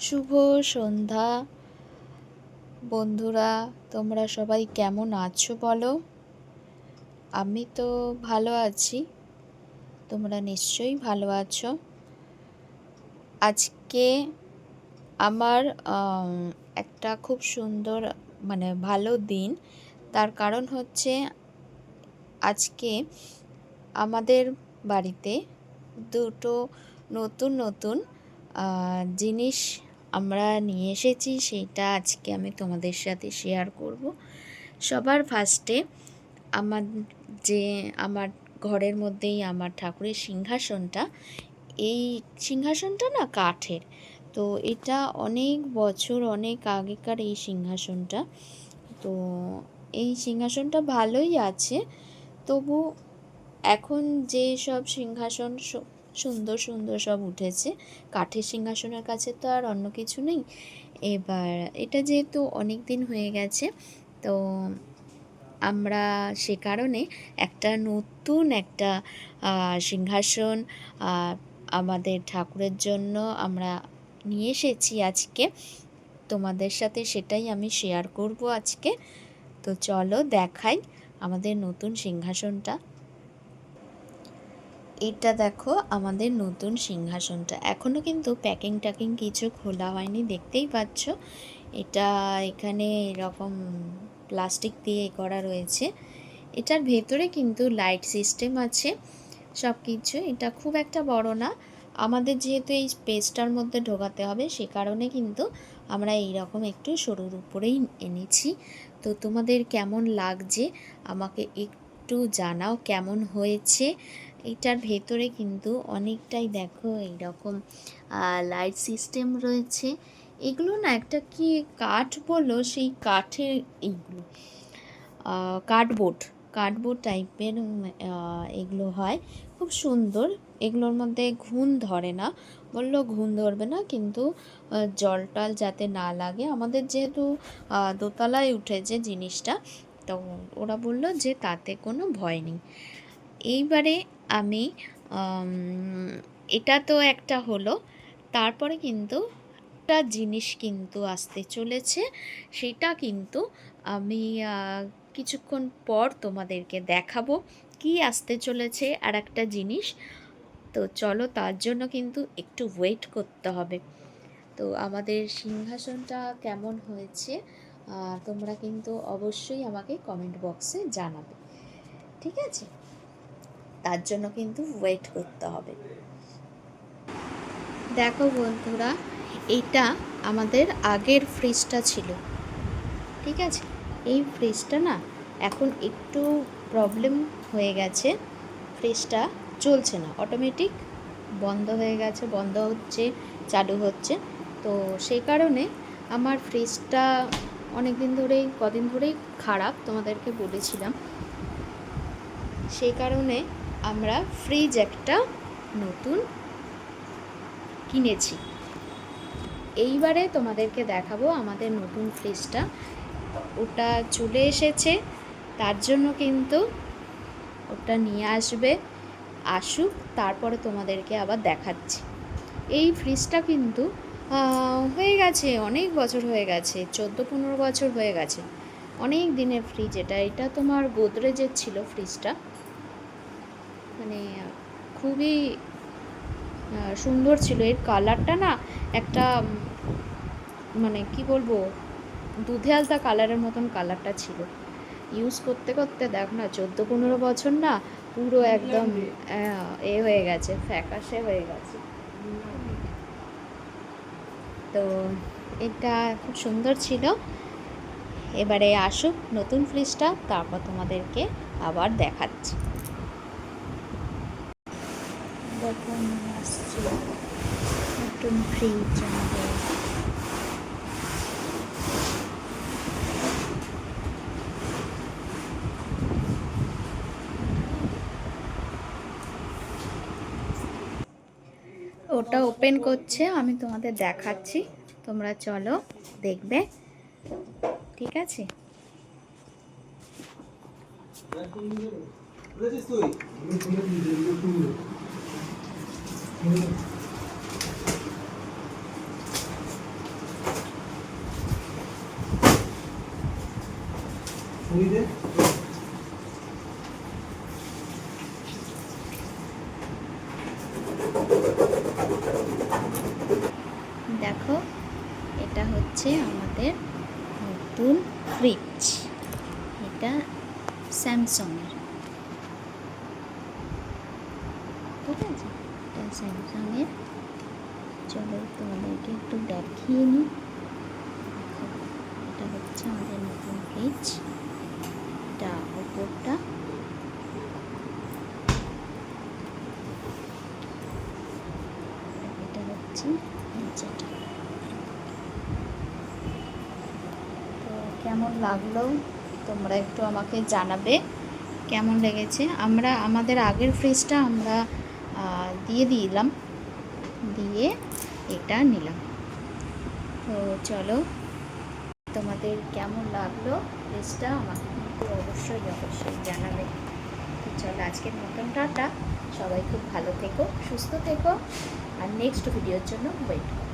শুভ সন্ধ্যা বন্ধুরা, তোমরা সবাই কেমন আছো বলো? আমি তো ভালো আছি, তোমরা নিশ্চয়ই ভালো আছো। আজকে আমার একটা খুব সুন্দর ভালো দিন। তার কারণ হচ্ছে আজকে আমাদের বাড়িতে দুটো নতুন নতুন জিনিস আমরা নিয়ে এসেছি, সেইটা আজকে আমি তোমাদের সাথে শেয়ার করব। সবার ফার্স্টে আমার আমার ঘরের মধ্যেই আমার ঠাকুরের সিংহাসনটা, এই সিংহাসনটা না কাঠের। তো এটা অনেক বছর অনেক আগেকার এই সিংহাসনটা। তো এই সিংহাসনটা ভালোই আছে, তবু এখন যে সব সিংহাসন সুন্দর সুন্দর সব উঠেছে, কাঠের সিংহাসনের কাছে তো আর অন্য কিছু নেই। এবার এটা যেহেতু অনেক দিন হয়ে গেছে, তো আমরা সে কারণে নতুন একটা সিংহাসন আমাদের ঠাকুরের জন্য আমরা নিয়ে এসেছি আজকে। তোমাদের সাথে সেটাই আমি শেয়ার করব আজকে। তো চলো দেখাই আমাদের নতুন সিংহাসনটা। এটা দেখো আমাদের নতুন সিংহাসনটা, এখনও কিন্তু প্যাকিং ট্যাকিং কিছু খোলা হয়নি, দেখতেই পাচ্ছ। এটা এখানে এরকম প্লাস্টিক দিয়ে করা রয়েছে। এটার ভেতরে কিন্তু লাইট সিস্টেম আছে সব কিছু। এটা খুব একটা বড় না, আমাদের যেহেতু এই স্পেসটার মধ্যে ঢোকাতে হবে, সে কারণে কিন্তু আমরা এইরকম একটু সরুর উপরেই এনেছি। তো তোমাদের কেমন লাগছে আমাকে একটু জানাও, কেমন হয়েছে। এটার ভেতরে কিন্তু অনেকটাই দেখো এইরকম লাইট সিস্টেম রয়েছে। এগুলো না একটা কি কাঠ বলো, সেই কাঠের এইগুলো কার্ডবোর্ড টাইপের এগুলো হয়, খুব সুন্দর। এগুলোর মধ্যে ঘুণ ধরে না, বললো ঘুণ ধরবে না, কিন্তু জল টল যাতে না লাগে। আমাদের যেহেতু দোতলায় উঠেছে জিনিসটা, তো ওরা বললো যে তাতে কোনো ভয় নেই। এইবারে আমি এটা তো একটা হলো, তারপরে কিন্তু একটা জিনিস কিন্তু আসতে চলেছে, সেটা কিন্তু আমি কিছুক্ষণ পর তোমাদেরকে দেখাবো কি আসতে চলেছে আর একটা জিনিস। তো চলো, তার জন্য কিন্তু একটু ওয়েট করতে হবে। তো আমাদের সিংহাসনটা কেমন হয়েছে তোমরা কিন্তু অবশ্যই আমাকে কমেন্ট বক্সে জানাবে, ঠিক আছে? তার জন্য কিন্তু ওয়েট করতে হবে। দেখো বন্ধুরা, এইটা আমাদের আগের ফ্রিজটা ছিল, ঠিক আছে? এই ফ্রিজটা না এখন একটু প্রবলেম হয়ে গেছে, ফ্রিজটা চলছে না, অটোমেটিক বন্ধ হয়ে গেছে, বন্ধ হচ্ছে চালু হচ্ছে। তো সেই কারণে আমার ফ্রিজটা কদিন ধরেই খারাপ, তোমাদেরকে বলেছিলাম। সেই কারণে আমরা ফ্রিজ একটা নতুন কিনেছি। এইবারে তোমাদেরকে দেখাবো আমাদের নতুন ফ্রিজটা, ওটা চলে এসেছে। তার জন্য কিন্তু ওটা নিয়ে আসুক, তারপরে তোমাদেরকে আবার দেখাচ্ছি। এই ফ্রিজটা কিন্তু হয়ে গেছে, অনেক বছর হয়ে গেছে, 14-15 বছর হয়ে গেছে, অনেক দিনের ফ্রিজ। এটা তোমার গোদরেজের ছিল ফ্রিজটা, খুবই সুন্দর ছিল। এর কালারটা না একটা কি বলবো, দুধে আলতা কালারের মতন কালারটা ছিল। ইউজ করতে করতে দেখ না, 14-15 বছর না, পুরো একদম হয়ে গেছে, ফ্যাকাশে হয়ে গেছে। তো এটা খুব সুন্দর ছিল। এবারে আসুক নতুন ফ্রিজটা, তারপর তোমাদেরকে আবার দেখাচ্ছি। দেখুন আসছে নতুন ফ্রিজ আমাদের। ওটা ওপেন করছে, আমি তোমাদের দেখাচ্ছি, তোমরা চলো দেখবে, ঠিক আছে? দেখো, এটা হচ্ছে আমাদের নতুন ফ্রিজ। এটা স্যামসাংয়ের, ঠিক আছে? এটা স্যামসাংয়ের। চলো তোমাদেরকে একটু দেখিয়ে নিই। এটা হচ্ছে আমাদের নতুন ফ্রিজ। এটা উপরটা, এটা হচ্ছে নিচেটা। তো কেমন লাগলো তোমরা একটু আমাকে জানাবে, কেমন লেগেছে। আমাদের আগের ফ্রিজটা আমরা দিয়ে দিলাম, দিয়ে এটা নিলাম। তো চলো, তোমাদের কেমন লাগলো ফ্রিজটা আমাকে কিন্তু অবশ্যই জানাবে। তো চলো, আজকের মতন টাটা। সবাই খুব ভালো থেকো, সুস্থ থেকো, আর নেক্সট ভিডিওর জন্য ওয়েট করো।